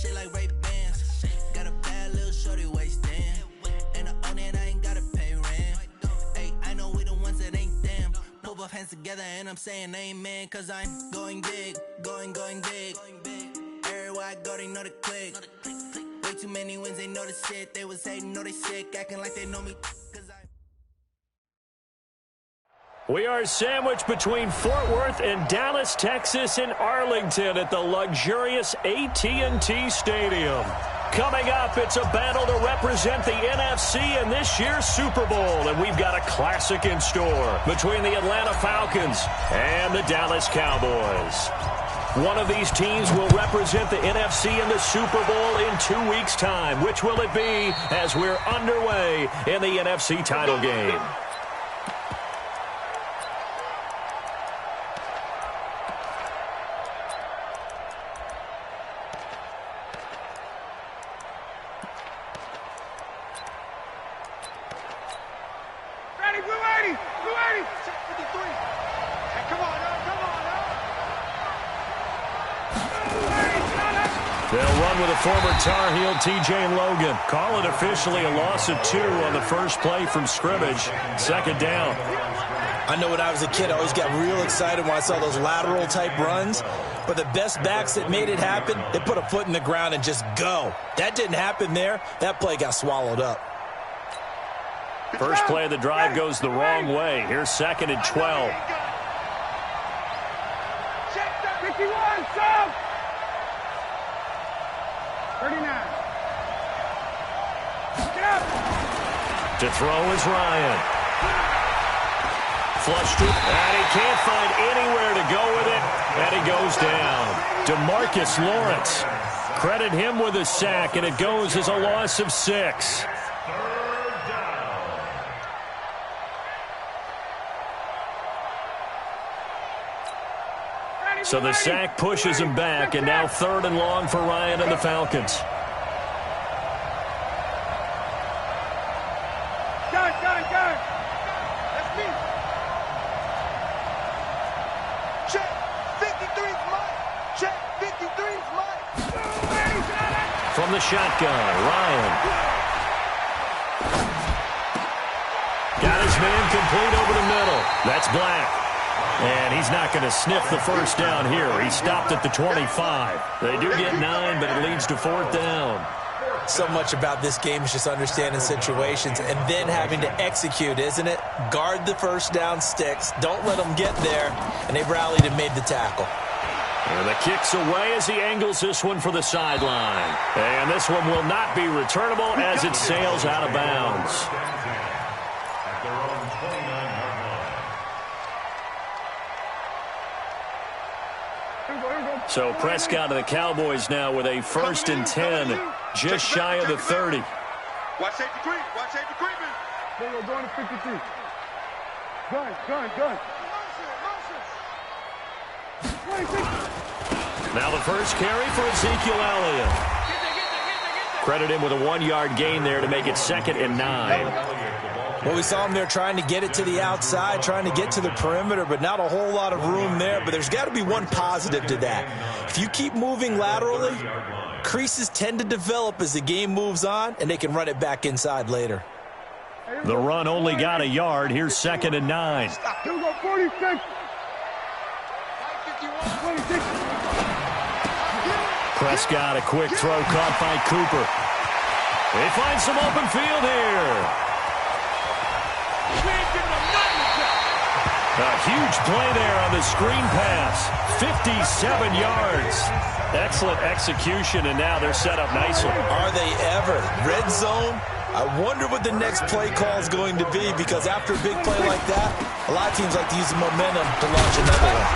shit like Ray-Bans. Got a bad little shorty wasting. And I own it, I ain't gotta pay rent. Hey, I know we the ones that ain't them. Put both hands together and I'm saying amen. Cause I'm going big, going big. Everywhere I go, they know the click. Way too many wins, they know the shit. They was hating, know they sick, acting like they know me. We are sandwiched between Fort Worth and Dallas, Texas, and Arlington at the luxurious AT&T Stadium. Coming up, it's a battle to represent the NFC in this year's Super Bowl, and we've got a classic in store between the Atlanta Falcons and the Dallas Cowboys. One of these teams will represent the NFC in the Super Bowl in 2 weeks' time. Which will it be as we're underway in the NFC title game? They'll run with a former Tar Heel, TJ Logan. Call it officially a loss of 2 on the first play from scrimmage. Second down. I know when I was a kid, I always got real excited when I saw those lateral-type runs. But the best backs that made it happen, they put a foot in the ground and just go. That didn't happen there. That play got swallowed up. First play of the drive goes the wrong way. Here's 2nd and 12. Check that 51, Sam! 39. Get up! To throw is Ryan. Flushed it, and he can't find anywhere to go with it, and he goes down. DeMarcus Lawrence. Credit him with a sack, and it goes as a loss of 6. So the sack pushes him back, and now 3rd and long for Ryan and the Falcons. Gun. That's me. Check. 53's mine. Check. 53's mine. From the shotgun, Ryan. Got his man complete over the middle. That's Black. And he's not going to sniff the first down here. He stopped at the 25. They do get 9, but it leads to 4th down. So much about this game is just understanding situations and then having to execute, isn't it? Guard the first down sticks. Don't let them get there. And they rallied and made the tackle. And the kick's away as he angles this one for the sideline. And this one will not be returnable as it sails out of bounds. So Prescott and the Cowboys now with a 1st and 10, just shy of the 30. Watch safety creep. Watch safety creeping. There you go, going to 53. Gun. Now the first carry for Ezekiel Elliott. Credit him with a 1-yard gain there to make it 2nd and 9. Well, we saw him there trying to get it to the outside, trying to get to the perimeter, but not a whole lot of room there. But there's got to be one positive to that. If you keep moving laterally, creases tend to develop as the game moves on, and they can run it back inside later. The run only got a yard. Here's 2nd and 9. Here we go, 46. Prescott, a quick throw caught by Cooper. They find some open field here. A huge play there on the screen pass. 57 yards. Excellent execution, and now they're set up nicely. Are they ever? Red zone? I wonder what the next play call is going to be, because after a big play like that, a lot of teams like to use the momentum to launch another one.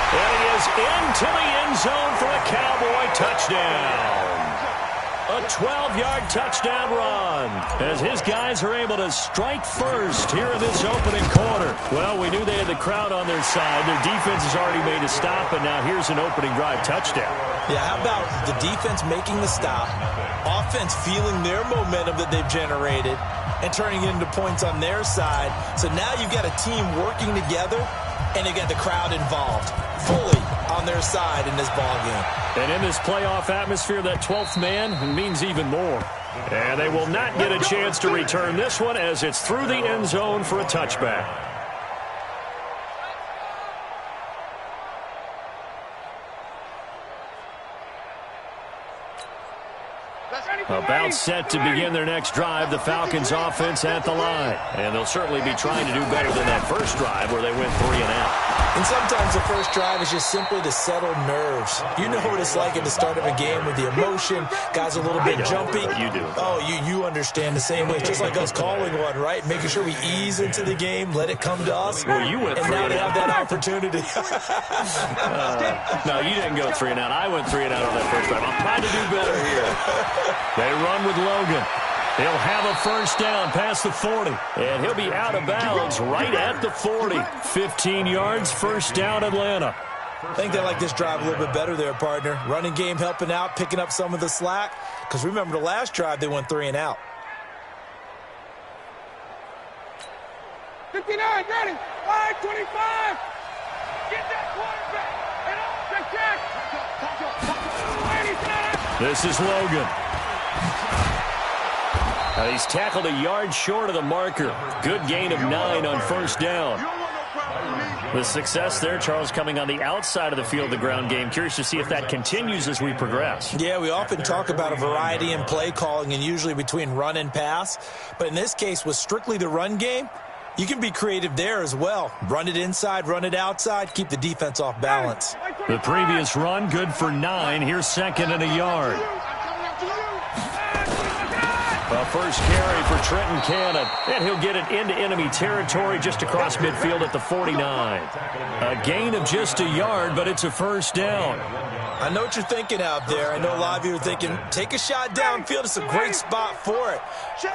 And he is into the end zone for a Cowboy touchdown. A 12-yard touchdown run as his guys are able to strike first here in this opening quarter. Well, we knew they had the crowd on their side. Their defense has already made a stop, and now here's an opening drive touchdown. Yeah, how about the defense making the stop, offense feeling their momentum that they've generated, and turning it into points on their side. So now you've got a team working together, and they've got the crowd involved fully on their side in this ballgame. And in this playoff atmosphere, that 12th man means even more. And they will not get a chance to return this one as it's through the end zone for a touchback. About set to begin their next drive, the Falcons offense at the line. And they'll certainly be trying to do better than that first drive where they went 3 and out. And sometimes the first drive is just simply to settle nerves. You know what it's like at the start of a game with the emotion. Guys are a little bit jumpy. You do. Oh, you understand the same way. It's just like us calling one, right? Making sure we ease into the game, let it come to us. Well, you went 3 and out. And now they have that opportunity. No, you didn't go 3 and out. I went 3 and out on that first drive. I'm trying to do better here. They run with Logan. He'll have a first down past the 40. And he'll be out of bounds right at the 40. 15 yards, first down, Atlanta. I think they like this drive a little bit better there, partner. Running game helping out, picking up some of the slack. Because remember, the last drive, they went 3 and out. 59, ready. 525. Get that quarterback. And off the check. This is Logan. He's tackled a yard short of the marker. Good gain of 9 on first down. The success there, Charles, coming on the outside of the field, the ground game. Curious to see if that continues as we progress. Yeah, we often talk about a variety in play calling and usually between run and pass. But in this case, with strictly the run game, you can be creative there as well. Run it inside, run it outside, keep the defense off balance. The previous run, good for 9. Here's 2nd and a yard. A first carry for Trenton Cannon, and he'll get it into enemy territory just across midfield at the 49. A gain of just a yard, but it's a first down. I know what you're thinking out there. I know a lot of you are thinking, take a shot downfield. It's a great spot for it.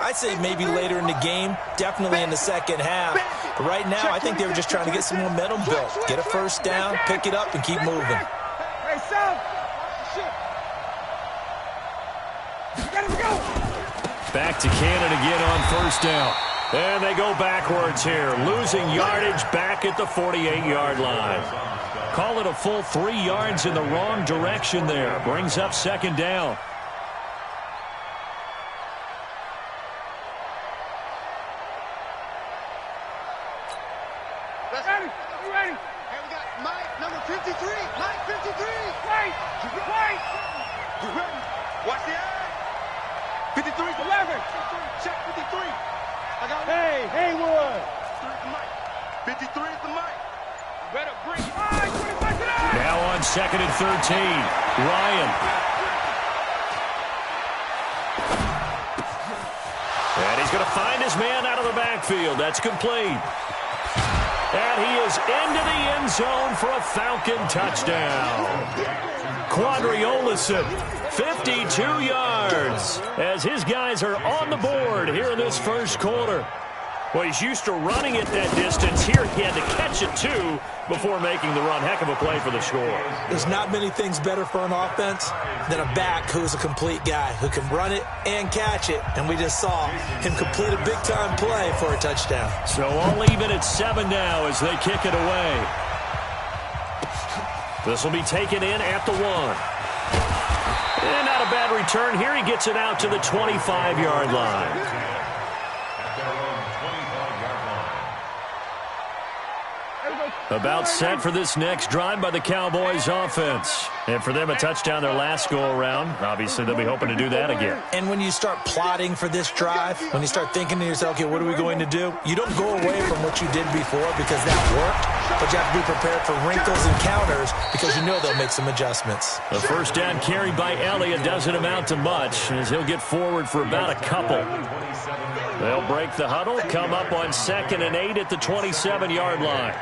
I'd say maybe later in the game, definitely in the second half. But right now, I think they were just trying to get some momentum built. Get a first down, pick it up, and keep moving. Hey, Sam. Let him go. Back to Cannon again on first down. And they go backwards here, losing yardage back at the 48-yard line. Call it a full 3 yards in the wrong direction there. Brings up 2nd down. Ready. You ready? Hey, we got Mike, number 53. Mike, 53. Wait. You ready? Watch the eye. 53 is 11. Check 53. I got one. Hey, Haywood. 53 is the mic. Better bring it. Now on 2nd and 13. Ryan. And he's going to find his man out of the backfield. That's complete. And he is into the end zone for a Falcon touchdown. Quadri Olison, 52 yards, as his guys are on the board here in this first quarter. Well, he's used to running it that distance. Here he had to catch it, too, before making the run. Heck of a play for the score. There's not many things better for an offense than a back who's a complete guy, who can run it and catch it. And we just saw him complete a big-time play for a touchdown. So all even at 7 now as they kick it away. This will be taken in at the 1. And not a bad return. Here he gets it out to the 25-yard line. About set for this next drive by the Cowboys offense. And for them, a touchdown their last go-around. Obviously, they'll be hoping to do that again. And when you start plotting for this drive, when you start thinking to yourself, okay, what are we going to do? You don't go away from what you did before because that worked, but you have to be prepared for wrinkles and counters because you know they'll make some adjustments. The first down carried by Elliott doesn't amount to much as he'll get forward for about a couple. They'll break the huddle, come up on 2nd and 8 at the 27-yard line.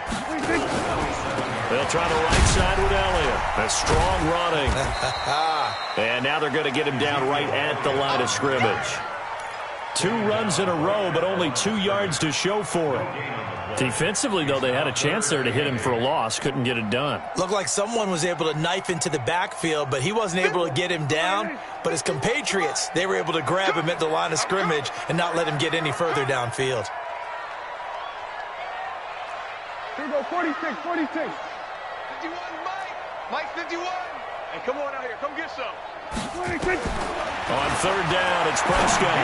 They'll try the right side with Elliott. A strong running. And now they're going to get him down right at the line of scrimmage. 2 runs in a row, but only 2 yards to show for it. Defensively, though, they had a chance there to hit him for a loss. Couldn't get it done. Looked like someone was able to knife into the backfield, but he wasn't able to get him down. But his compatriots, they were able to grab him at the line of scrimmage and not let him get any further downfield. Here we go, 46, 46. 51, Mike. Mike 51. Hey, come on out here. Come get some. On third down, it's Prescott.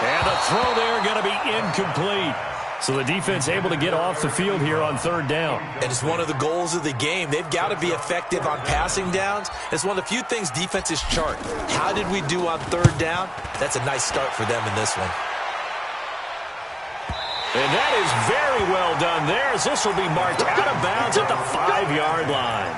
And the throw there going to be incomplete. So the defense able to get off the field here on third down. And it's one of the goals of the game. They've got to be effective on passing downs. It's one of the few things defenses chart. How did we do on third down? That's a nice start for them in this one. And that is very well done there, as this will be marked out of bounds at the 5-yard line.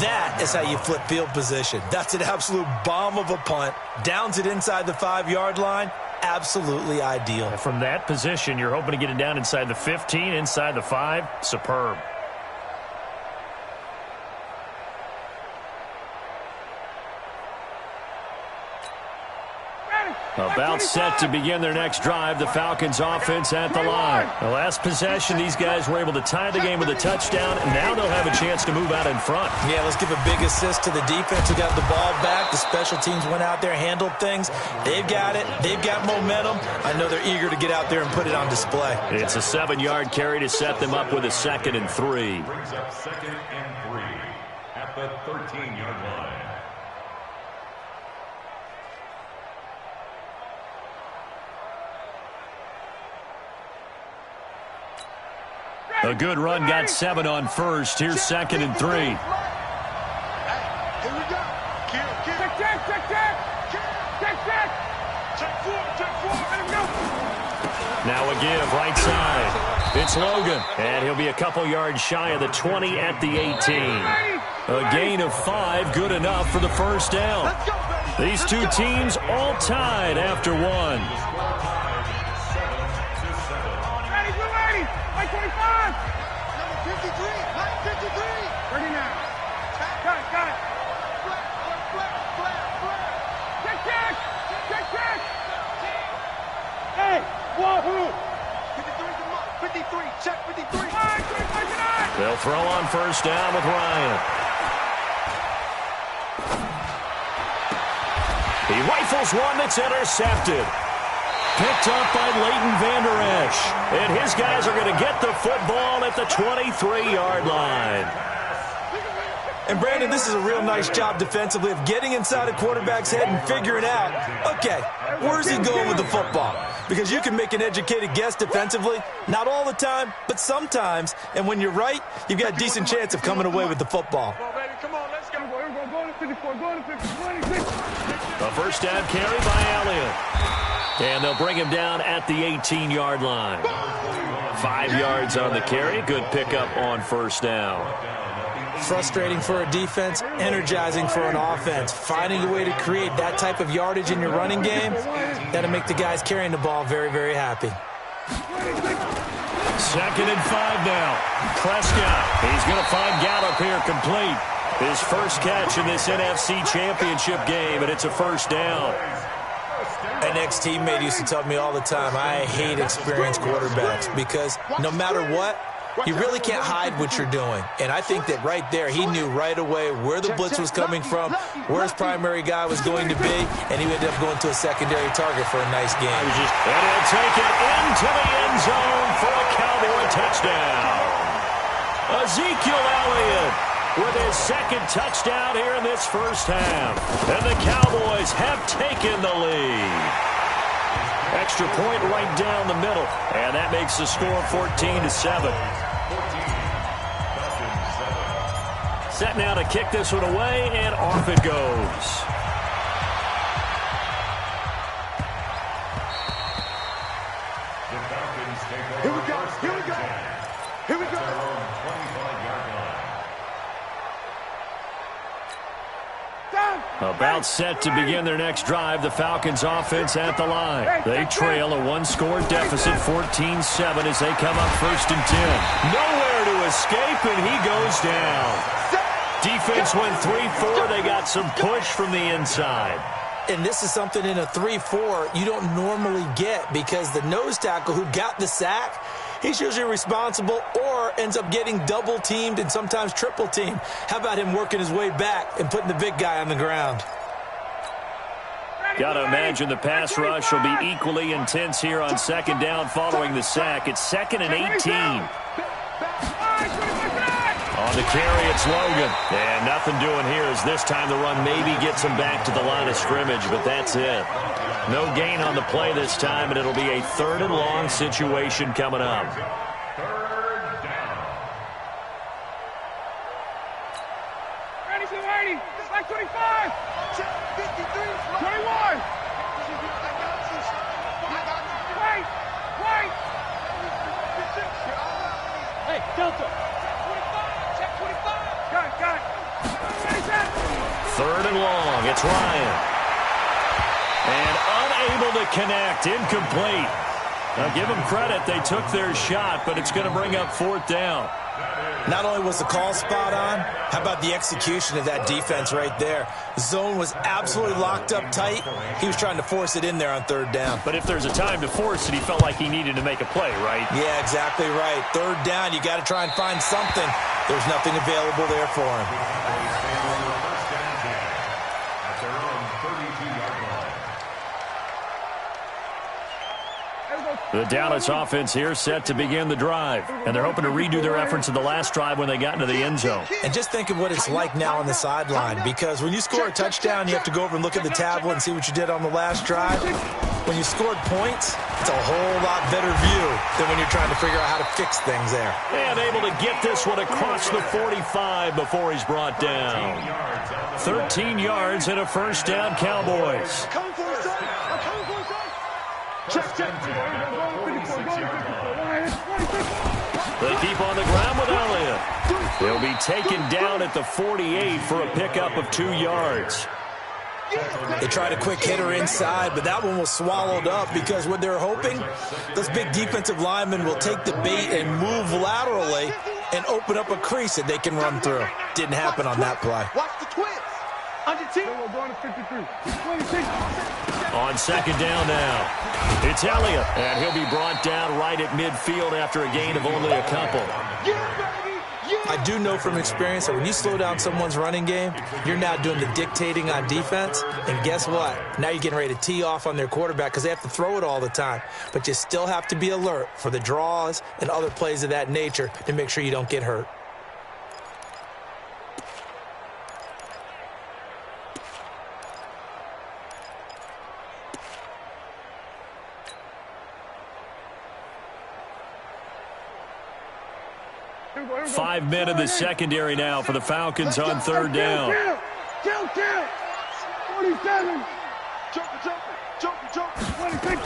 That is how you flip field position. That's an absolute bomb of a punt. Downs it inside the 5-yard line. Absolutely ideal. From that position, you're hoping to get it down inside the 15, inside the 5. Superb. About set to begin their next drive, the Falcons offense at the line. The last possession, these guys were able to tie the game with a touchdown, and now they'll have a chance to move out in front. Yeah, let's give a big assist to the defense who got the ball back. The special teams went out there, handled things. They've got it. They've got momentum. I know they're eager to get out there and put it on display. It's a 7-yard carry to set them up with a 2nd and 3. Brings up 2nd and 3 at the 13-yard line. A good run got 7 on first. Here's 2nd and 3. Here we go. Kill. Check 4. Let him go. Now a give right side. It's Logan, and he'll be a couple yards shy of the 20 at the 18. A gain of 5, good enough for the first down. These two teams all tied after one. They'll throw on first down with Ryan. He rifles one that's intercepted. Picked up by Leighton Vander Esch. And his guys are going to get the football at the 23-yard line. And, Brandon, this is a real nice job defensively of getting inside a quarterback's head and figuring out, okay, where's he going with the football? Because you can make an educated guess defensively, not all the time, but sometimes. And when you're right, you've got a decent chance of coming away with the football. Come on, let's go. A first down carry by Elliott. And they'll bring him down at the 18-yard line. 5 yards on the carry. Good pickup on first down. Frustrating for a defense, energizing for an offense. Finding a way to create that type of yardage in your running game, that'll make the guys carrying the ball very, very happy. 2nd and 5 now. Prescott, he's going to find Gallup here complete. His first catch in this NFC Championship game, and it's a first down. An ex-teammate used to tell me all the time, I hate experienced quarterbacks because no matter what, you really can't hide what you're doing. And I think that right there, he knew right away where the blitz was coming from, where his primary guy was going to be, and he ended up going to a secondary target for a nice game. And he'll take it into the end zone for a Cowboy touchdown. Ezekiel Elliott with his 2nd touchdown here in this first half. And the Cowboys have taken the lead. Extra point right down the middle. And that makes the score 14-7. Set now to kick this one away, and off it goes. Here we go. About set to begin their next drive, the Falcons offense at the line. They trail a 1-score deficit, 14-7, as they come up 1st and 10. Nowhere to escape, and he goes down. Defense went 3-4. They got some push from the inside. And this is something in a 3-4 you don't normally get because the nose tackle who got the sack, he's usually responsible or ends up getting double-teamed and sometimes triple-teamed. How about him working his way back and putting the big guy on the ground? Got to imagine the pass rush will be equally intense here on 2nd down following the sack. It's 2nd and 18. On the carry, it's Logan. And nothing doing here as this time the run maybe gets him back to the line of scrimmage, but that's it. No gain on the play this time, and it'll be a 3rd and long situation coming up. Ready, like 25. 21. Wait. Hey, Delta. 25. Check 25. Got it. 3rd and long. It's Ryan. And unable to connect. Incomplete. Now, give them credit. They took their shot, but it's going to bring up 4th down. Not only was the call spot on, how about the execution of that defense right there? Zone was absolutely locked up tight. He was trying to force it in there on 3rd down. But if there's a time to force it, he felt like he needed to make a play, right? Yeah, exactly right. 3rd down, you got to try and find something. There's nothing available there for him. The Dallas offense here set to begin the drive. And they're hoping to redo their efforts in the last drive when they got into the end zone. And just think of what it's like now on the sideline, because when you score a touchdown, you have to go over and look at the tablet and see what you did on the last drive. When you scored points, it's a whole lot better view than when you're trying to figure out how to fix things there. And able to get this one across the 45 before he's brought down. 13 yards and a 1st down, Cowboys. Check. They keep on the ground with Elliott. He'll be taken down at the 48 for a pickup of 2 yards. They tried a quick hitter inside, but that one was swallowed up because what they're hoping, those big defensive linemen will take the bait and move laterally and open up a crease that they can run through. Didn't happen on that play. Watch the twist. Under 10. We're going to 53. 26. On 2nd down now, it's Elliott, and he'll be brought down right at midfield after a gain of only a couple. I do know from experience that when you slow down someone's running game, you're now doing the dictating on defense, and guess what? Now you're getting ready to tee off on their quarterback because they have to throw it all the time. But you still have to be alert for the draws and other plays of that nature to make sure you don't get hurt. Five men in the secondary now for the Falcons on 3rd down. Count. 47. Jump. 26.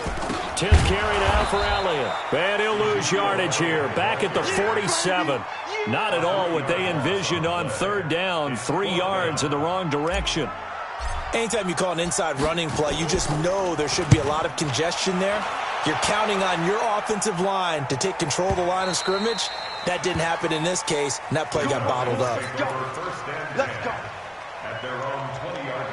10th carry now for Elliott. And he'll lose yardage here. Back at the 47. Not at all what they envisioned on 3rd down. 3 yards in the wrong direction. Anytime you call an inside running play, you just know there should be a lot of congestion there. You're counting on your offensive line to take control of the line of scrimmage. That didn't happen in this case, and that play got bottled up. Let's go. At their own 20-yard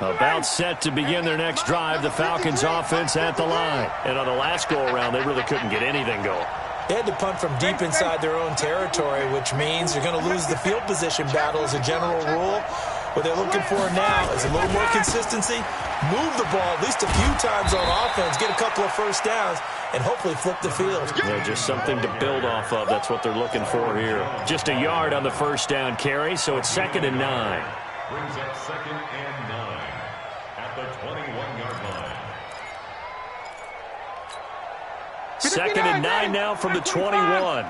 line. About set to begin their next drive, the Falcons offense at the line. And on the last go-around, they really couldn't get anything going. They had to punt from deep inside their own territory, which means you're going to lose the field position battle as a general rule. What they're looking for now is a little more consistency, move the ball at least a few times on offense, get a couple of 1st downs, and hopefully flip the field. Yeah, just something to build off of. That's what they're looking for here. Just a yard on the 1st down carry, so it's 2nd and 9. Brings up 2nd and 9 at the 21-yard line. 2nd and 9 now from the 21.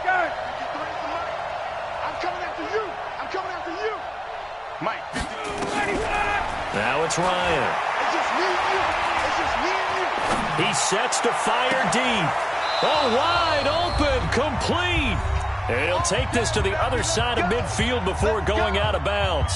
Got it. I'm coming after you. Mike. Now it's Ryan. It's just me and you. He sets to fire deep. Oh, wide open, complete. And he'll take this to the other side of midfield before going out of bounds.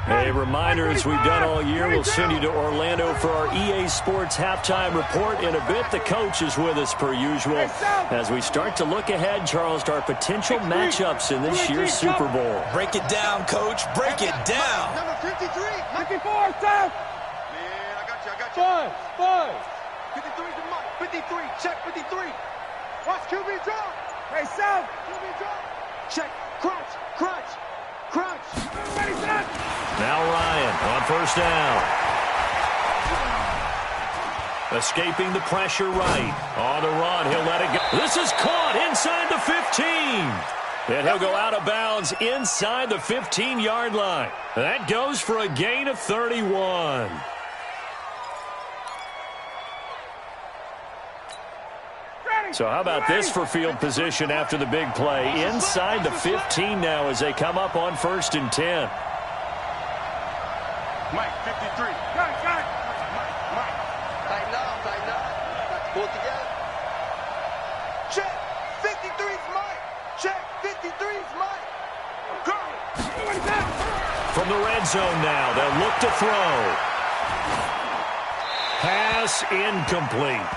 A reminder, as we've done all year, we'll send you to Orlando for our EA Sports halftime report. In a bit, the coach is with us per usual as we start to look ahead, Charles, to our potential matchups in this year's Super Bowl. Break it down, Coach. Break it down. Number 53. 54, stop. Yeah, I got you. 5. 53 to Mike. 53. Check 53. Watch QB drop. Hey, South. Check. Crunch. Crunch. Crunch. Ready, set. Now Ryan on first down. Escaping the pressure right. On the run, he'll let it go. This is caught inside the 15. And he'll go out of bounds inside the 15-yard line. That goes for a gain of 31. So how about this for field position after the big play? Inside the 15 now as they come up on 1st and 10. Mike, 53. Got it. Mike. Tighten up. Pull it together. Check. 53's Mike. Check. 53's Mike. I'm coming. From the red zone now, they'll look to throw. Pass incomplete.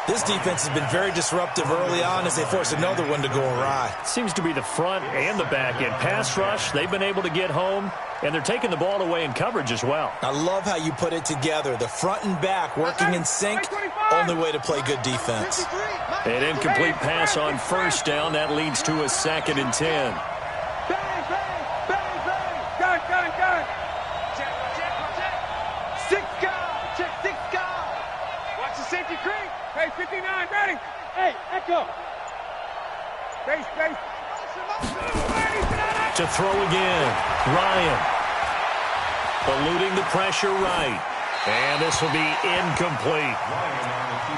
This defense has been very disruptive early on as they force another one to go awry. Seems to be the front and the back end. Pass rush, they've been able to get home, and they're taking the ball away in coverage as well. I love how you put it together. The front and back working in sync, only way to play good defense. An incomplete pass on first down. That leads to a 2nd and 10. Bang. Got it. Check. 6 guard. Check 6 guard. Watch the safety creep. Hey, 59, ready. Hey, echo. Base. To throw again. Ryan. Eluding the pressure right. And this will be incomplete.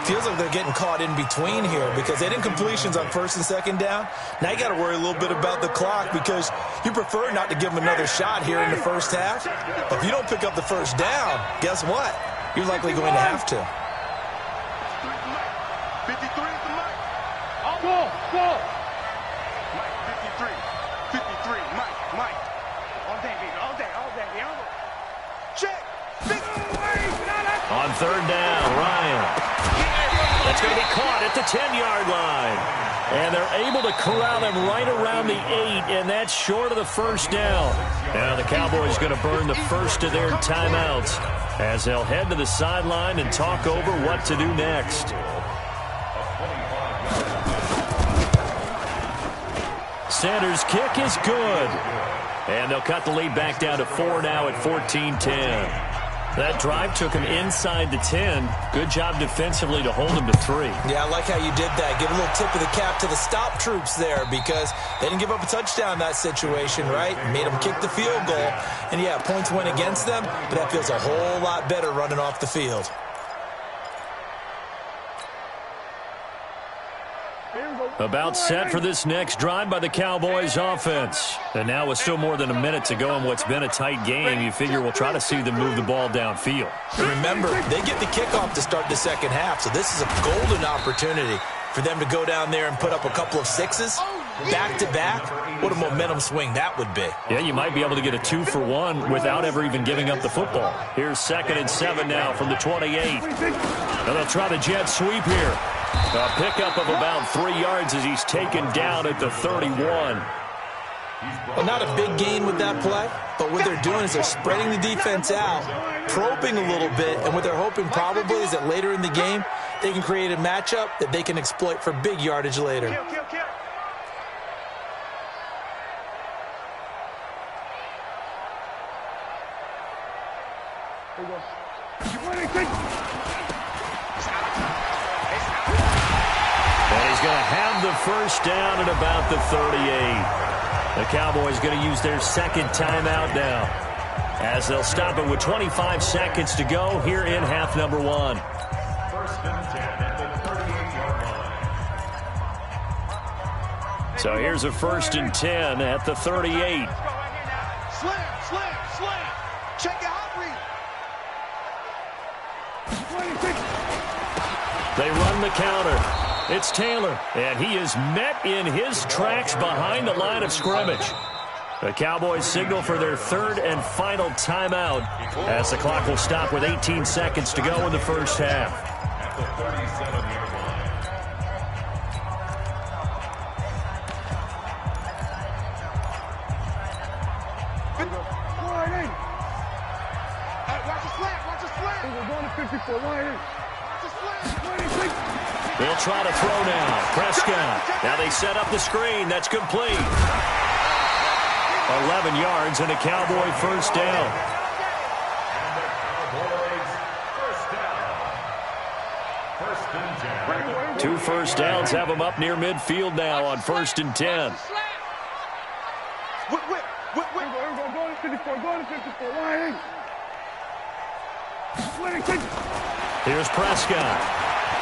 Feels like they're getting caught in between here because they had incompletions on 1st and 2nd down. Now you got to worry a little bit about the clock because you prefer not to give them another shot here in the first half. But if you don't pick up the first down, guess what? You're likely going to have to. 53 is the Mike. Go. Mike, 53, Mike. All day, baby, all day. Check. On 3rd down, Ryan. That's going to be caught at the 10-yard line. And they're able to corral him right around the 8, and that's short of the first down. Now the Cowboys going to burn the first of their timeouts as they'll head to the sideline and talk over what to do next. Sanders' kick is good. And they'll cut the lead back down to 4 now at 14-10. That drive took him inside the 10. Good job defensively to hold him to 3. Yeah, I like how you did that. Give a little tip of the cap to the stop troops there because they didn't give up a touchdown in that situation, right? Made them kick the field goal. And, yeah, points went against them, but that feels a whole lot better running off the field. About set for this next drive by the Cowboys offense. And now with still more than a minute to go in what's been a tight game, you figure we'll try to see them move the ball downfield. And remember, they get the kickoff to start the second half, so this is a golden opportunity for them to go down there and put up a couple of 6s back-to-back. What a momentum swing that would be. Yeah, you might be able to get a 2-for-1 without ever even giving up the football. Here's 2nd and 7 now from the 28. Now they'll try the jet sweep here. A pickup of about 3 yards as he's taken down at the 31. Well, not a big gain with that play, but what they're doing is they're spreading the defense out, probing a little bit, and what they're hoping probably is that later in the game, they can create a matchup that they can exploit for big yardage later. Kill. And he's going to have the first down at about the 38. The Cowboys going to use their 2nd timeout now as they'll stop it with 25 seconds to go here in half number 1. 1st and 10 at the 38-yard line. So here's a 1st and 10 at the 38. Slam. Check your hot read. They run the counter. It's Taylor, and he is met in his tracks behind the line of scrimmage. The Cowboys signal for their 3rd and final timeout as the clock will stop with 18 seconds to go in the first half. At the 37-yard line. Watch the slant. We're going to 54. Watch the slant. They'll try to throw now. Prescott. Now they set up the screen. That's complete. 11 yards and a Cowboy first down. Two first downs have them up near midfield now on 1st and 10. Here's Prescott.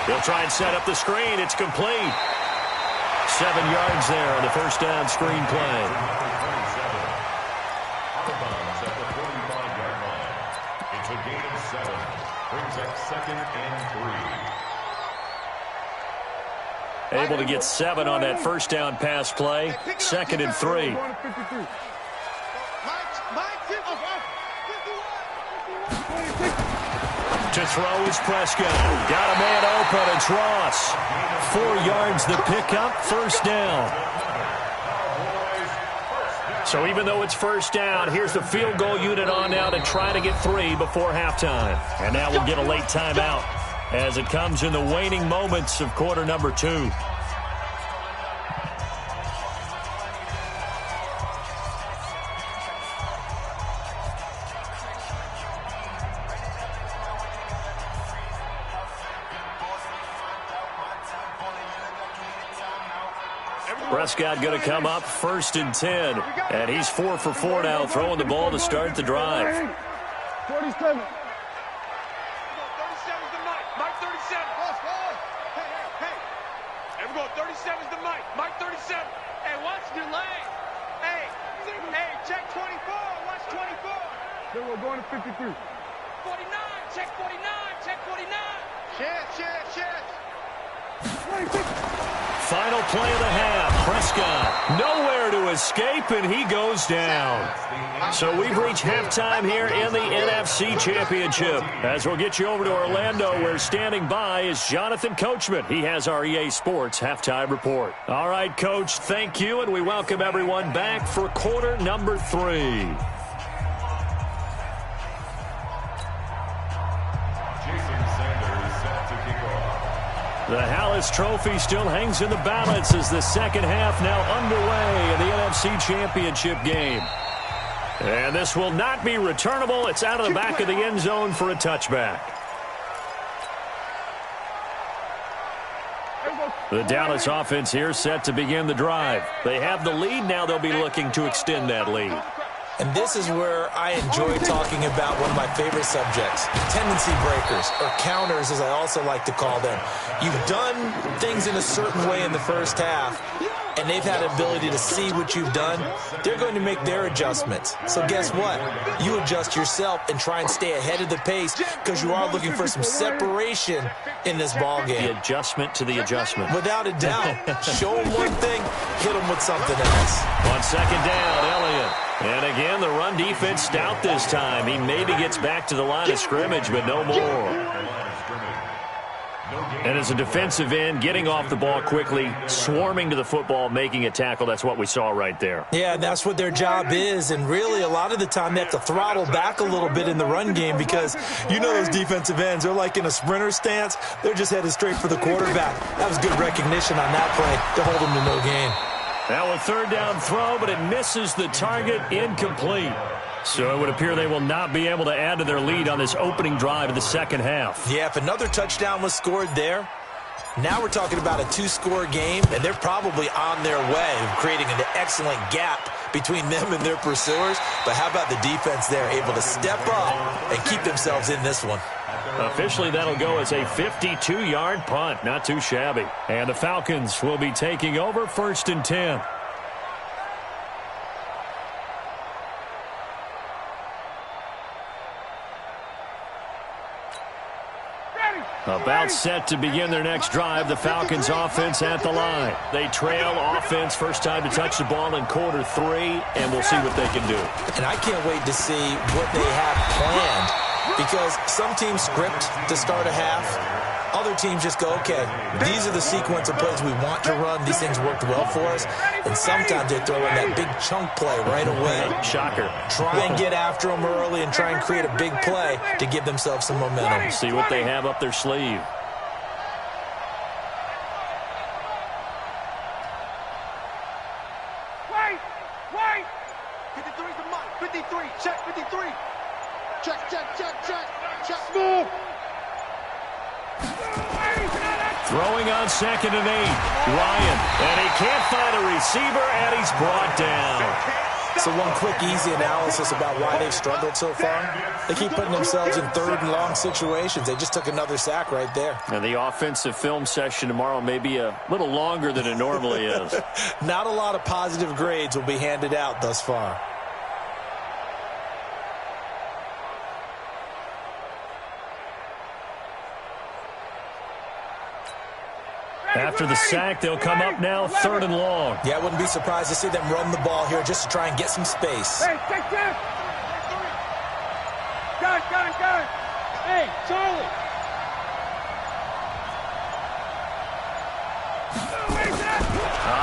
He'll try and set up the screen. It's complete. 7 yards there on the first down screen play. It's a gain of 7. Brings up 2nd and 3. Able to get 7 on that first down pass play. 2nd and 3. To throw is Prescott. Got a man open. It's Ross. 4 yards the pickup. First down. So even though it's first down, here's the field goal unit on now to try to get 3 before halftime. And now we'll get a late timeout as it comes in the waning moments of quarter number 2. Prescott going to come up 1st and 10. And he's 4 for 4 now, throwing the ball to start the drive. 47. 37's the Mike. Mike 37. Hey. There we go. 37's the Mike. Mike 37. Hey, watch the lane. Hey, check 24. Watch 24. Then we're going to 53. 49. Check 49. Check 49. Shit. 26. Final play of the half. Prescott nowhere to escape, and he goes down. So we've reached halftime here in the NFC Championship. As we'll get you over to Orlando, where standing by is Jonathan Coachman. He has our EA Sports halftime report. All right, Coach, thank you, and we welcome everyone back for quarter number 3. The Hallis Trophy still hangs in the balance as the second half now underway in the NFC Championship game. And this will not be returnable. It's out of the back of the end zone for a touchback. The Dallas offense here set to begin the drive. They have the lead. Now they'll be looking to extend that lead. And this is where I enjoy talking about one of my favorite subjects, tendency breakers, or counters as I also like to call them. You've done things in a certain way in the first half, and they've had the ability to see what you've done. They're going to make their adjustments. So guess what? You adjust yourself and try and stay ahead of the pace because you are looking for some separation in this ball game. The adjustment to the adjustment. Without a doubt. Show them one thing, hit them with something else. On second down, Elliott. And again, the run defense stout this time. He maybe gets back to the line of scrimmage, but no more. And as a defensive end, getting off the ball quickly, swarming to the football, making a tackle, that's what we saw right there. Yeah, that's what their job is. And really, a lot of the time, they have to throttle back a little bit in the run game because you know those defensive ends, they're like in a sprinter stance. They're just headed straight for the quarterback. That was good recognition on that play to hold them to no gain. Now a third down throw, but it misses the target, incomplete. So it would appear they will not be able to add to their lead on this opening drive of the second half. Yeah, if another touchdown was scored there, now we're talking about a 2-score game, and they're probably on their way of creating an excellent gap between them and their pursuers. But how about the defense there, able to step up and keep themselves in this one? Officially, that'll go as a 52-yard punt. Not too shabby. And the Falcons will be taking over 1st and 10. About set to begin their next drive, the Falcons offense at the line. They trail offense, first time to touch the ball in quarter 3, and we'll see what they can do. And I can't wait to see what they have planned because some teams script to start a half. Other teams just go, okay, these are the sequence of plays we want to run. These things worked well for us. And sometimes they throw in that big chunk play right away. Shocker. Try and get after them early and try and create a big play to give themselves some momentum. See what they have up their sleeve. 53. Check 53. Check, check, check, check. Check. Move. Throwing on 2nd and 8. Ryan, and he can't find a receiver, and he's brought down. So one quick, easy analysis about why they've struggled so far. They keep putting themselves in 3rd and long situations. They just took another sack right there. And the offensive film session tomorrow may be a little longer than it normally is. Not a lot of positive grades will be handed out thus far. After the sack, they'll come up now 3rd and long. Yeah, I wouldn't be surprised to see them run the ball here just to try and get some space. Hey, take that. Gun. Hey, Charlie.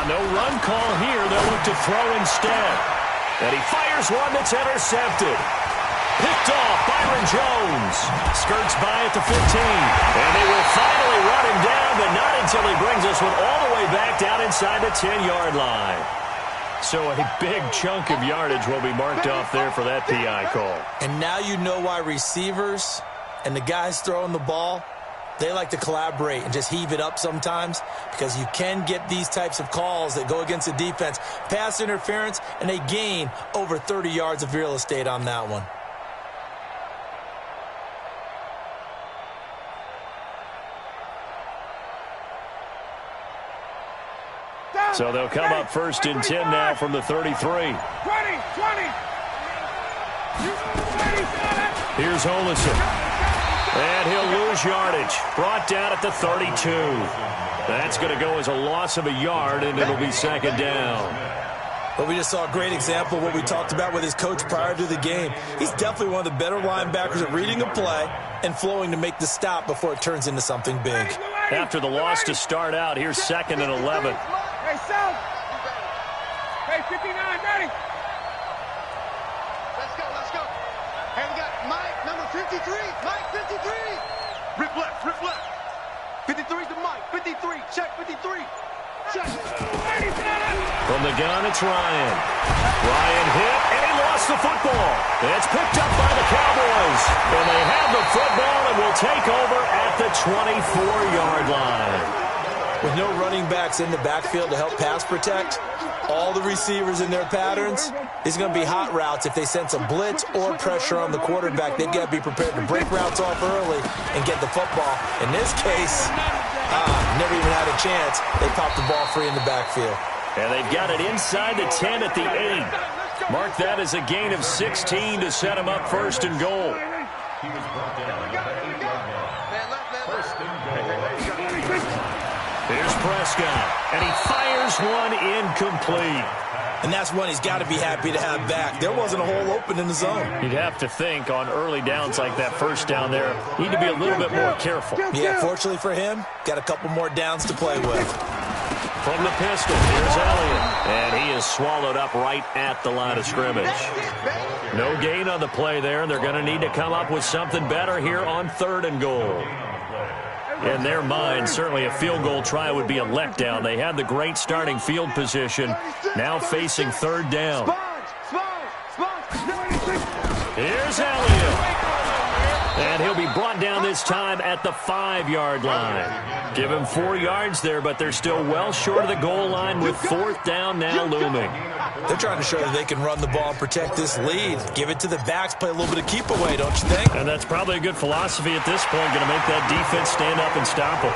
No run call here. They'll look to throw instead. And he fires one that's intercepted. Picked off Byron Jones. Skirts by at the 15. And they will finally run him down, but not until he brings us one all the way back down inside the 10-yard line. So a big chunk of yardage will be marked off there for that PI call. And now you know why receivers and the guys throwing the ball, they like to collaborate and just heave it up sometimes, because you can get these types of calls that go against the defense. Pass interference, and they gain over 30 yards of real estate on that one. So they'll come up 1st and 10 now from the 33. 20. Here's Olison. And he'll lose yardage. Brought down at the 32. That's going to go as a loss of a yard, and it'll be 2nd down. But we just saw a great example of what we talked about with his coach prior to the game. He's definitely one of the better linebackers at reading a play and flowing to make the stop before it turns into something big. After the loss to start out, here's 2nd and 11. Hey, South. Hey, 59, ready. Let's go. Hey, we got Mike, number 53. Mike, 53. Rip left. 53's the Mike. 53. Check 53. Check. From the gun, it's Ryan. Ryan hit, and he lost the football. It's picked up by the Cowboys. And they have the football and will take over at the 24-yard line. With no running backs in the backfield to help pass protect, all the receivers in their patterns, it's going to be hot routes. If they sense a blitz or pressure on the quarterback, they've got to be prepared to break routes off early and get the football. In this case, never even had a chance. They popped the ball free in the backfield. And they've got it inside the 10 at the 8. Mark that as a gain of 16 to set them up 1st and goal. He was brought down at the 8-yard line. 1st and goal. Here's Prescott, and he fires one incomplete. And that's one he's got to be happy to have back. There wasn't a hole open in the zone. You'd have to think on early downs like that 1st down there, need to be a little bit more careful. Yeah, fortunately for him, got a couple more downs to play with. From the pistol, here's Elliott, and he is swallowed up right at the line of scrimmage. No gain on the play there, and they're going to need to come up with something better here on 3rd and goal. In their mind, certainly a field goal try would be a letdown. They had the great starting field position, now facing 3rd down. Here's Elliott. And he'll be brought down this time at the 5-yard line. Give him 4 yards there, but they're still well short of the goal line with 4th down now looming. They're trying to show that they can run the ball and protect this lead. Give it to the backs, play a little bit of keep away, don't you think? And that's probably a good philosophy at this point, going to make that defense stand up and stop them.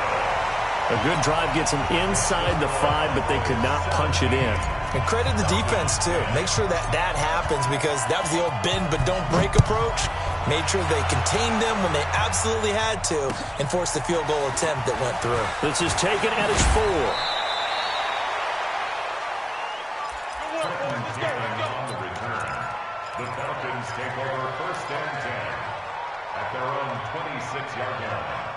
A good drive gets them inside the 5, but they could not punch it in. And credit the defense, too. Make sure that that happens, because that was the old bend but don't break approach. Made sure they contained them when they absolutely had to and forced the field goal attempt that went through. This is taken at his 4. On the return, the Falcons take over 1st and 10 at their own 26-yard line.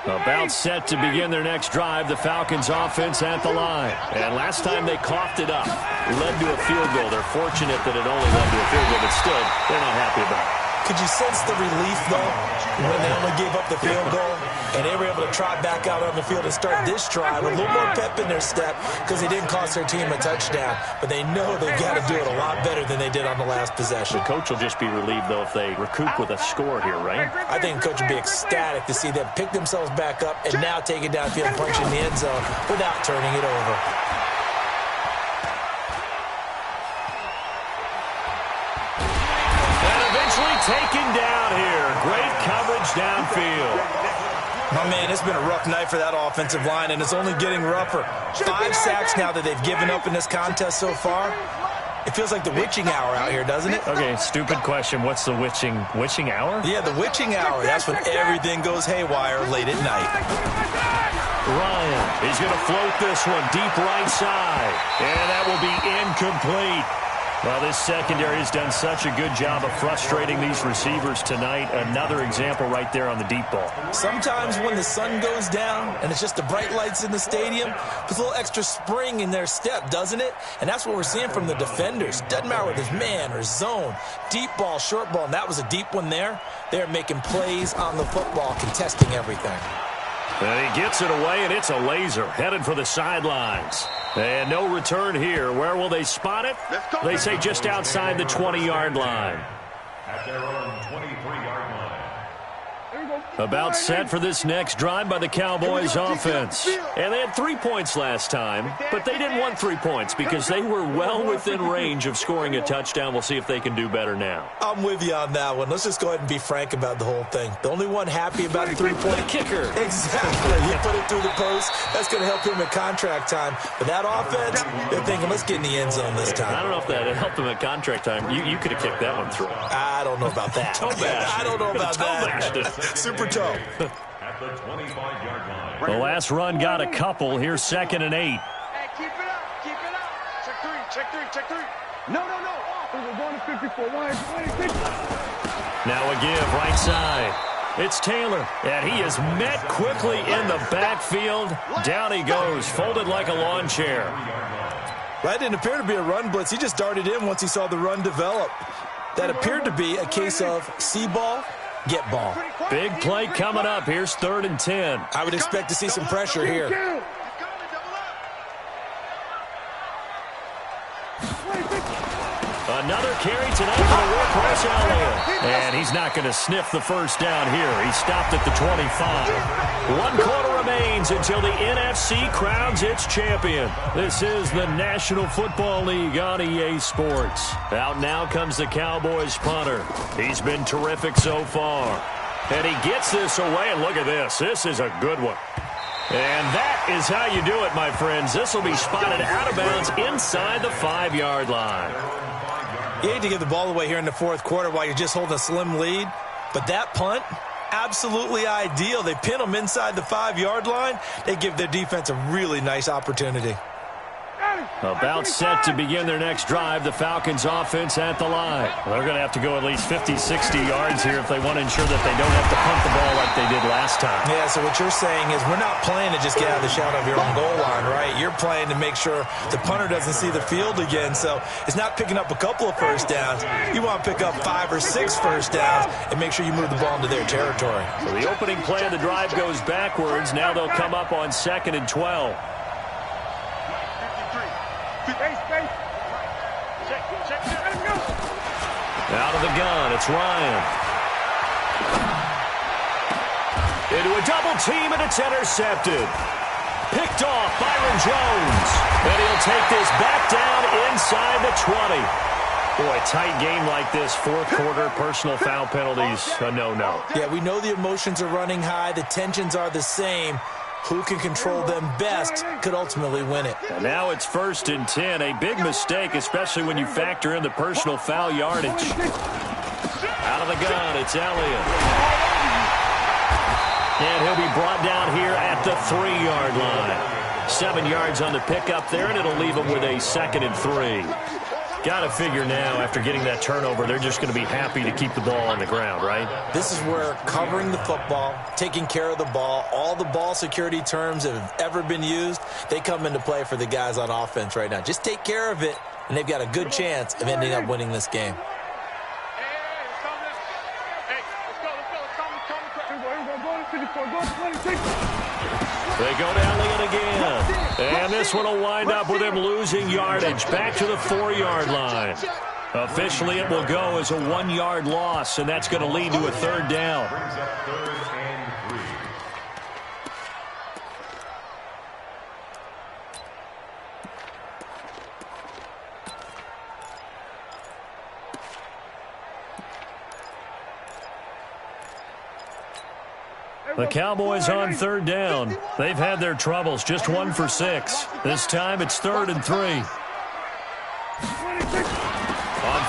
About set to begin their next drive, the Falcons offense at the line. And last time they coughed it up, led to a field goal. They're fortunate that it only led to a field goal, but still, they're not happy about it. Could you sense the relief, though, when they only gave up the field goal and they were able to trot back out on the field and start this drive with a little more pep in their step because they didn't cost their team a touchdown, but they know they've got to do it a lot better than they did on the last possession. The coach will just be relieved, though, if they recoup with a score here, right? I think the coach will be ecstatic to see them pick themselves back up and now take it downfield and punch in the end zone without turning it over. Taken down here. Great coverage downfield. My man, it's been a rough night for that offensive line, and it's only getting rougher. 5 sacks now that they've given up in this contest so far. It feels like the witching hour out here, doesn't it? Okay, stupid question. What's the witching hour? Yeah, the witching hour. That's when everything goes haywire late at night. Ryan, he's going to float this one deep right side, and that will be incomplete. Well, this secondary has done such a good job of frustrating these receivers tonight. Another example right there on the deep ball. Sometimes when the sun goes down and it's just the bright lights in the stadium, there's a little extra spring in their step, doesn't it? And that's what we're seeing from the defenders. Doesn't matter whether it's man or zone, deep ball, short ball, and that was a deep one there. They're making plays on the football, contesting everything. And he gets it away, and it's a laser headed for the sidelines. And no return here. Where will they spot it? They say just outside the 20-yard line. At their own 23-yard line. About set for this next drive by the Cowboys offense. And they had 3 points last time, but they didn't want 3 points because they were well within range of scoring a touchdown. We'll see if they can do better now. I'm with you on that one. Let's just go ahead and be frank about the whole thing. The only one happy about the 3-point kicker. Exactly. You put it through the post. That's going to help him at contract time. But that offense, they're thinking, let's get in the end zone this time. I don't know if that helped him at contract time. You could have kicked that one through. I don't know about that. I don't know about that. Super toe. At the 25-yard line. The last run got a couple. Here's 2nd and 8. Hey, keep it up. Keep it up. Check three. No. We're going to 54. Now a give right side. It's Taylor, and he is met quickly in the backfield. Down he goes, folded like a lawn chair. That didn't appear to be a run blitz. He just darted in once he saw the run develop. That appeared to be a case of see ball, get ball. Big play coming up. Here's 3rd and 10. I would expect to see some pressure here. Another carry tonight for the workhorse Elliott. And he's not going to sniff the first down here. He stopped at the 25. 1 quarter remains until the NFC crowns its champion. This is the National Football League on EA Sports. Out now comes the Cowboys punter. He's been terrific so far. And he gets this away, and look at this. This is a good one. And that is how you do it, my friends. This will be spotted out of bounds inside the 5-yard line. You hate to give the ball away here in the 4th quarter while you're just holding a slim lead, but that punt, absolutely ideal. They pin them inside the 5-yard line. They give their defense a really nice opportunity. About set to begin their next drive, the Falcons offense at the line. They're going to have to go at least 50, 60 yards here if they want to ensure that they don't have to punt the ball like they did last time. Yeah, so what you're saying is we're not playing to just get out of the shadow of your own goal line, right? You're playing to make sure the punter doesn't see the field again. So it's not picking up a couple of first downs. You want to pick up 5 or 6 first downs and make sure you move the ball into their territory. So the opening play of the drive goes backwards. Now they'll come up on 2nd and 12. Out of the gun, it's Ryan. Into a double team, and it's intercepted. Picked off, Byron Jones. And he'll take this back down inside the 20. Boy, tight game like this, 4th quarter, personal foul penalties, a no-no. Yeah, we know the emotions are running high. The tensions are the same. Who can control them best could ultimately win it. And now it's 1st and 10. A big mistake, especially when you factor in the personal foul yardage. Out of the gun, it's Elliott. And he'll be brought down here at the 3-yard line. 7 yards on the pickup there, and it'll leave him with a 2nd and 3. Got to figure now, after getting that turnover, they're just going to be happy to keep the ball on the ground, right? This is where covering the football, taking care of the ball, all the ball security terms that have ever been used, they come into play for the guys on offense right now. Just take care of it, and they've got a good chance of ending up winning this game. this one will wind up with him losing yardage back to the 4-yard line. Officially, it will go as a 1-yard loss, and that's going to lead to a third down. Brings up 3rd and 3. The Cowboys on 3rd down. They've had their troubles, just 1 for 6. This time it's 3rd and 3. On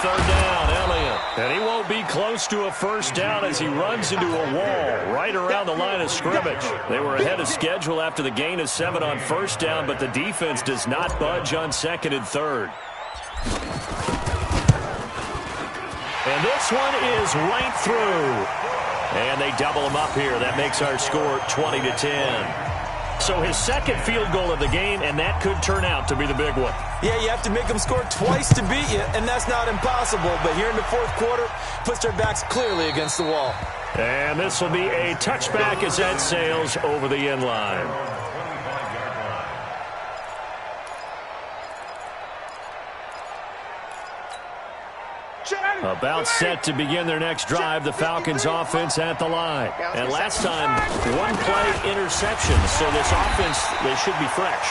3rd down, Elliott. And he won't be close to a first down as he runs into a wall right around the line of scrimmage. They were ahead of schedule after the gain of 7 on 1st down, but the defense does not budge on 2nd and 3rd. And this one is right through. And they double him up here. That makes our score 20-10. So his 2nd field goal of the game, and that could turn out to be the big one. Yeah, you have to make them score twice to beat you, and that's not impossible. But here in the 4th quarter, puts their backs clearly against the wall. And this will be a touchback as that sails over the end line. About set to begin their next drive, the Falcons offense at the line. And last time, 1-play interception, so this offense, they should be fresh.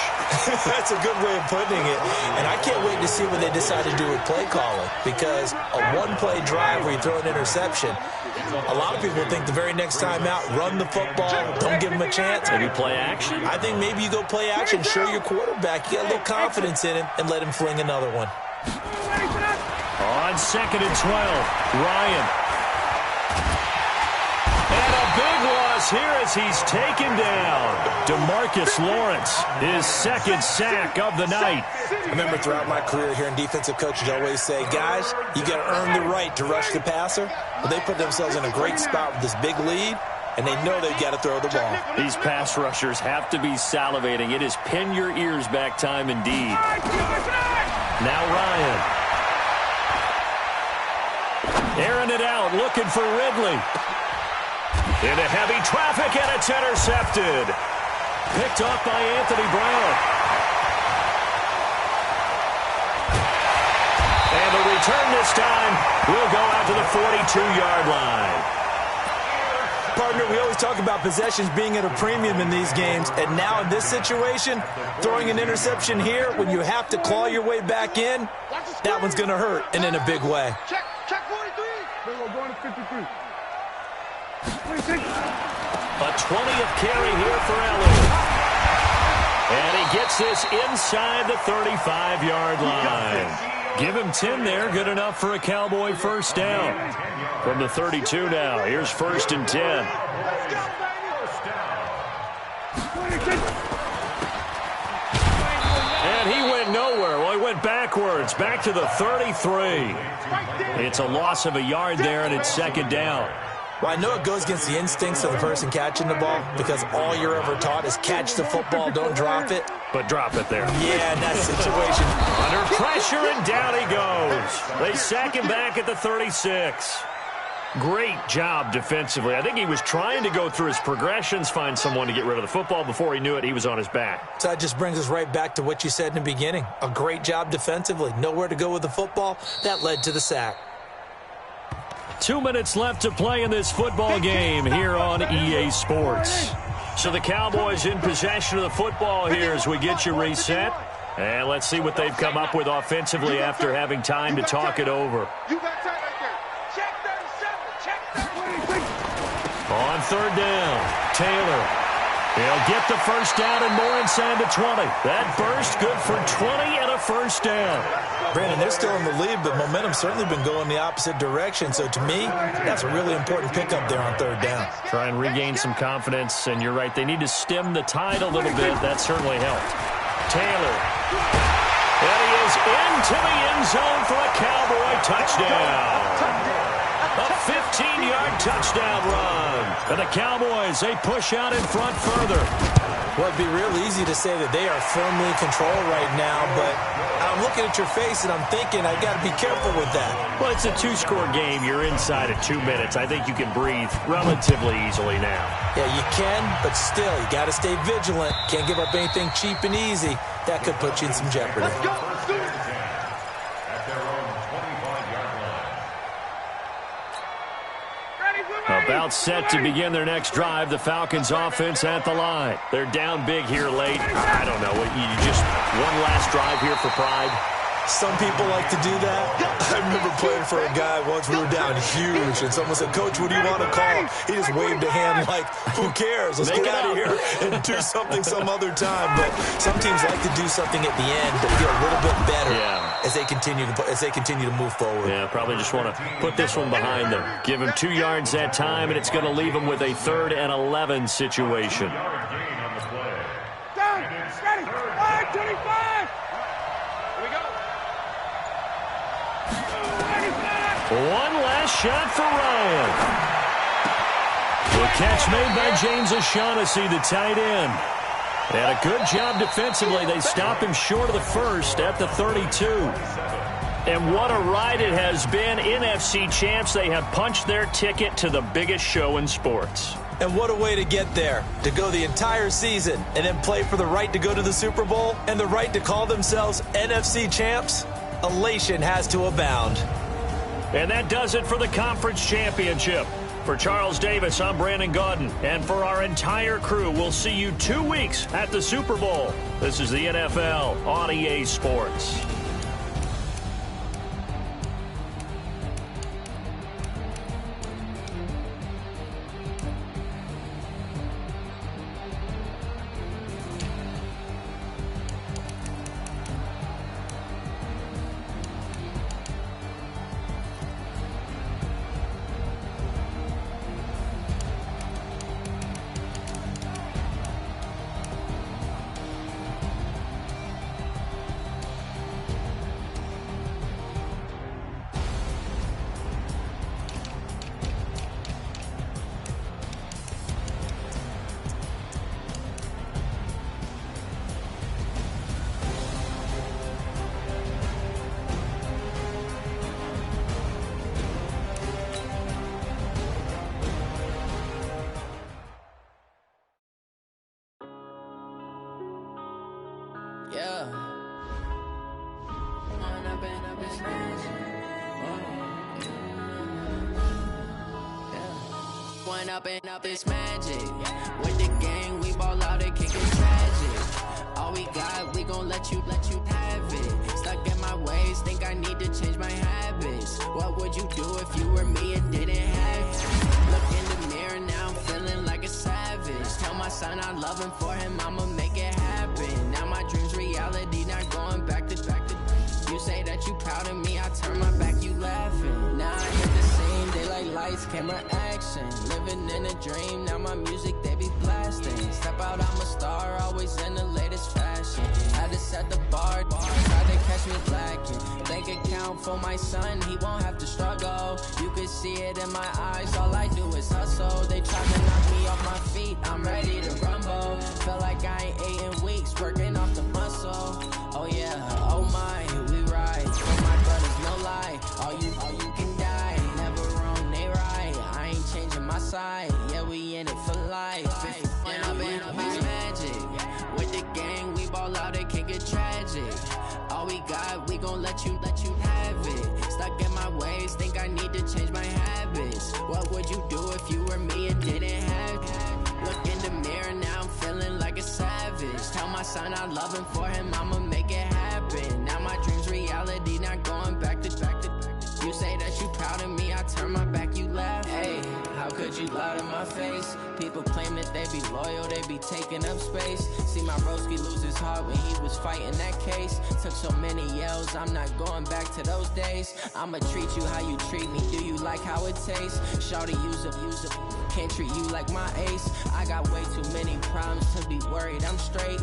That's a good way of putting it. And I can't wait to see what they decide to do with play calling, because a 1-play drive where you throw an interception, a lot of people think the very next time out, run the football, don't give them a chance. Maybe play action? I think maybe you go play action, show your quarterback, you got a little confidence in him, and let him fling another one. On 2nd and 12, Ryan. And a big loss here as he's taken down. DeMarcus Lawrence, his 2nd sack of the night. I remember throughout my career hearing defensive coaches always say, guys, you got to earn the right to rush the passer. But they put themselves in a great spot with this big lead, and they know they've got to throw the ball. These pass rushers have to be salivating. It is pin your ears back time indeed. Now Ryan. Airing it out, looking for Ridley. Into heavy traffic, and it's intercepted. Picked off by Anthony Brown. And the return this time will go out to the 42-yard line. Partner, we always talk about possessions being at a premium in these games, and now in this situation, throwing an interception here when you have to claw your way back in, that one's going to hurt, and in a big way. Check 43. We're going to 53. A 20th carry here for Elliott. And he gets this inside the 35-yard line. Give him 10 there, good enough for a Cowboy first down. From the 32 now, here's 1st and 10. And he went nowhere. Well, he went backwards, back to the 33. It's a loss of a yard there, and it's 2nd down. Well, I know it goes against the instincts of the person catching the ball, because all you're ever taught is catch the football, don't drop it. But drop it there. Yeah, in that situation. Under pressure, and down he goes. They sack him back at the 36. Great job defensively. I think he was trying to go through his progressions, find someone to get rid of the football. Before he knew it, he was on his back. So that just brings us right back to what you said in the beginning. A great job defensively. Nowhere to go with the football. That led to the sack. 2 minutes left to play in this football game here on EA Sports. So the Cowboys in possession of the football here as we get you reset. And let's see what they've come up with offensively after having time to talk it over. You got time right there. Check 37. Check 37. On 3rd down, Taylor. He'll get the first down and more inside the 20. That burst good for 20 and a first down. Brandon, they're still in the lead, but momentum's certainly been going the opposite direction. So to me, that's a really important pickup there on 3rd down. Try and regain some confidence, and you're right. They need to stem the tide a little bit. That certainly helped. Taylor. And he is into the end zone for a Cowboy touchdown. A 15-yard touchdown run. And the Cowboys, they push out in front further. Well, it'd be real easy to say that they are firmly in control right now, but I'm looking at your face and I'm thinking I've got to be careful with that. Well, it's a two-score game. You're inside of 2 minutes. I think you can breathe relatively easily now. Yeah, you can, but still, you got to stay vigilant. Can't give up anything cheap and easy. That could put you in some jeopardy. Let's go. Let's do it. At their own 25-yard line. About set to begin their next drive. The Falcons offense at the line. They're down big here late. I don't know. You just one last drive here for pride. Some people like to do that. I remember playing for a guy once. We were down huge, and someone said, "Coach, what do you want to call?" He just waved a hand like, "Who cares? Let's get out of here and do something some other time." But some teams like to do something at the end to feel a little bit better as they continue to move forward. Yeah, probably just want to put this one behind them. Give them 2 yards that time, and it's going to leave them with a 3rd and 11 situation. Down. Ready. 5:25. Here we go. One last shot for Ryan. The catch made by James O'Shaughnessy, the tight end. And a good job defensively. They stop him short of the first at the 32. And what a ride it has been. NFC champs, they have punched their ticket to the biggest show in sports. And what a way to get there, to go the entire season and then play for the right to go to the Super Bowl and the right to call themselves NFC champs. Elation has to abound. And that does it for the conference championship. For Charles Davis, I'm Brandon Gaudin. And for our entire crew, we'll see you 2 weeks at the Super Bowl. This is the NFL on EA Sports. Yeah. One up and up is magic. With the gang, we ball out and kick it tragic. All we got, we gon' let you have it. Stuck in my ways, think I need to change my habits. What would you do if you were me and didn't have to? Look in the mirror, now I'm feeling like a savage. Tell my son I love him, for him I'ma make it happen. Now my dream's reality, not going back to. You say that you proud of me, I turn my back, you laughing. Now I hit the scene, daylight lights, camera action. Living in a dream, now my music, they be blasting. Step out, I'm a star, always in the latest fashion. Had to set the bar, try to catch me lacking. Bank account for my son, he won't have to struggle. You can see it in my eyes, all I do is hustle. They try to knock me off my feet, I'm ready to rumble. Feel like I ain't ate in weeks, working off the muscle. Oh yeah, oh my, we ride. For my brothers, no lie. All you can die. Never wrong, they right. I ain't changing my side. Yeah, we in it for life. And I've been magic. With the gang, we ball out and kick it tragic. All we got, we gon' let you have it. Stuck in my ways, think I need to change my habits. What would you do if you were me and didn't have it? Look in the mirror, now I'm feeling like a savage. Tell my son I love him, for him I'ma make it happen. Now my dream's reality, not going back to. You say that you proud of me, I turn my back, you laugh. Hey, how could you lie to my face? People claim that they be loyal, they be taking up space. See my broski lose his heart when he was fighting that case. Took so many yells, I'm not going back to those days. I'ma treat you how you treat me, do you like how it tastes? Shawty, use up, can't treat you like my ace. I got way too many problems to be worried, I'm straight.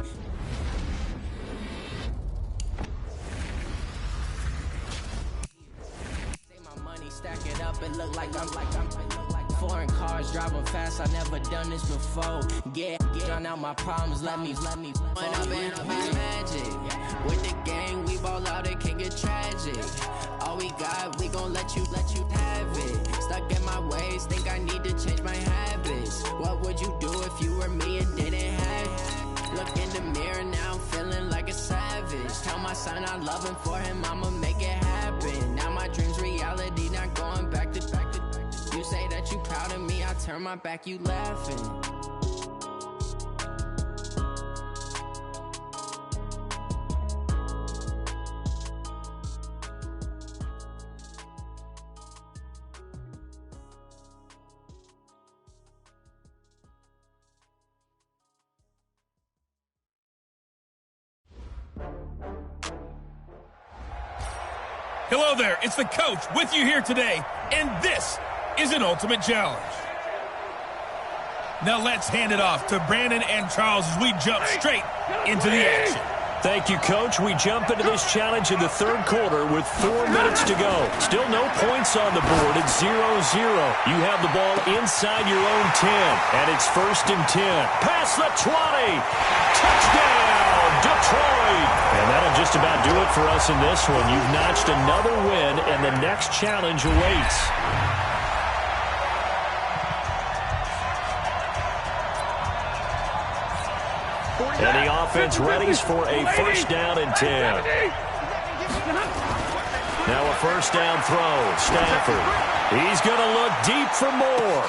Say my money, stack it up, it look like I'm foreign cars, driving fast, I never done this before. Drown out my problems, let me When I've been magic. With the gang, we ball out, it can get tragic. All we got, we gon' let you have it. Stuck in my ways, think I need to change my habits. What would you do if you were me and didn't have it? Look in the mirror, now I'm feeling like a savage. Tell my son I love him, for him I'ma make it happen. Now my dream's reality, not going back to. You say that you proud of me, I turn my back, you laughing. Hello there, it's the coach with you here today, and this is an ultimate challenge. Now let's hand it off to Brandon and Charles as we jump straight into the action. Thank you, Coach. We jump into this challenge in the third quarter with 4 minutes to go. Still no points on the board. It's 0-0. You have the ball inside your own 10, and it's 1st and 10. Past the 20. Touchdown, Detroit. And that'll just about do it for us in this one. You've notched another win, and the next challenge awaits. And the offense readies for a 1st down and 10. Now a 1st down throw. Stafford. He's going to look deep for more.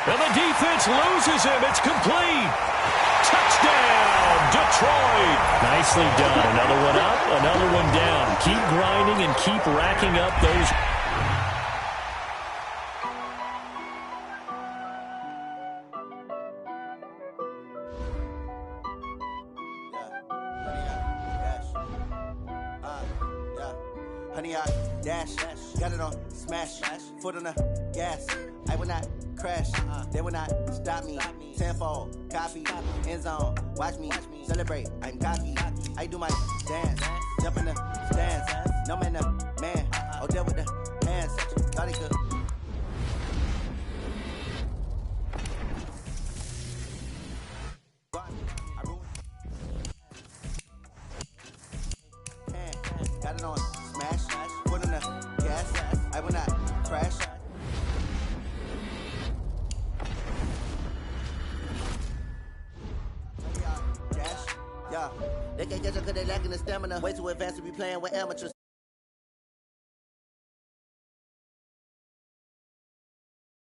And the defense loses him. It's complete. Touchdown, Detroit. Nicely done. Another one up, another one down. Keep grinding and keep racking up those. Honey, I dash, got it on smash, foot on the gas. I will not crash, they will not stop me. Tenfold, copy, end zone, watch me celebrate. I'm cocky, I do my dance, jump in the stands. No man, the man, oh, deal with the hands. Thought he could. Got it on smash, foot on the gas. I will not crash. Yeah, they can't catch up because they lacking the stamina. Way too advanced to be playing with amateurs.